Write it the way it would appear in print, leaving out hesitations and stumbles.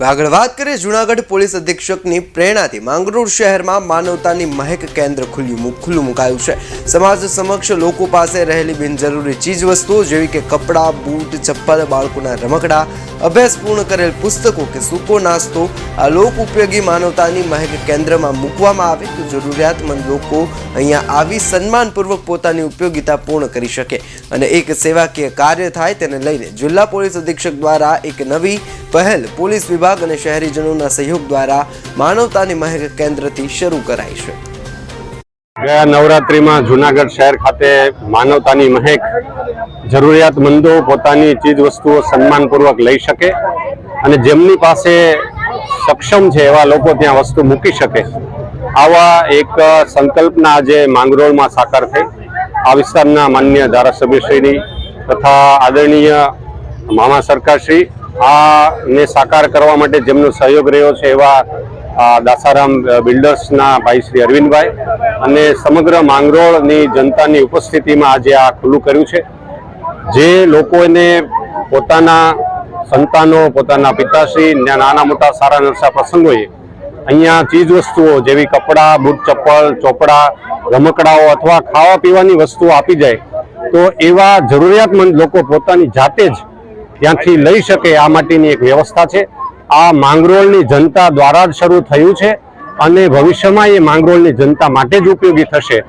આગળ વાત કરીએ જૂનાગઢ પોલીસ અધિક્ષકની પ્રેરણાથી માંગરોળ શહેરમાં માનવતાની મહેક કેન્દ્ર ખુલ્લું મુકાયું છે। સમાજ સમક્ષ લોકો પાસે રહેલી બિનજરૂરી ચીજ વસ્તુઓ જેવી કે કપડાં, બૂટ, ચપ્પલ, બાળકોના રમકડા, અભ્યાસ પૂર્ણ કરેલ પુસ્તકો કે સૂકો નાસ્તો આ લોક ઉપયોગી માનવતાની મહેક કેન્દ્રમાં મૂકવામાં આવે તો જરૂરિયાતમંદ લોકો અહીંયા આવી સન્માનપૂર્વક પોતાની ઉપયોગિતા પૂર્ણ કરી શકે અને એક સેવાકીય કાર્ય થાય તેને લઈને જિલ્લા પોલીસ અધિક્ષક દ્વારા એક નવી પહેલ પોલીસ વિભાગ અને શહેરીજનોના સહયોગ દ્વારા માનવતાની મહેક કેન્દ્રથી શરૂ કરાઈ છે। ગયા નવરાત્રિમાં જૂનાગઢ શહેર ખાતે માનવતાની મહેક જરૂરિયાતમંદો પોતાની ચીજ વસ્તુઓ સન્માનપૂર્વક લઈ શકે અને જેમની પાસે સક્ષમ છે એવા લોકો ત્યાં વસ્તુ મૂકી શકે આવા એક સંકલ્પના આજે માંગરોળમાં સાકાર થઈ। આ વિસ્તારના માનનીય ધારાસભ્યશ્રીની તથા આદરણીય મામા સરકારશ્રી આને સાકાર કરવા માટે જેમનો સહયોગ રહ્યો છે એવા દાસારામ બિલ્ડર્સના ભાઈ શ્રી અરવિંદભાઈ અને સમગ્ર માંગરોળની જનતાની ઉપસ્થિતિમાં આજે આ ખુલ્લું કર્યું છે। જે લોકોને પોતાના સંતાનો, પોતાના પિતાશ્રી, નાના મોટા સારા નરસા પ્રસંગોએ અહીંયા ચીજ વસ્તુઓ જેવી કપડાં, બૂટ, ચપ્પલ, ચોપડા, રમકડાઓ અથવા ખાવા પીવાની વસ્તુઓ આપી જાય તો એવા જરૂરિયાતમંદ લોકો પોતાની જાતે જ ત્યાંથી લઈ શકે આ માટેની એક વ્યવસ્થા છે। આ માંગરોળની જનતા દ્વારા જ શરૂ થયું છે અને ભવિષ્યમાં એ માંગરોળની જનતા માટે જ ઉપયોગી થશે।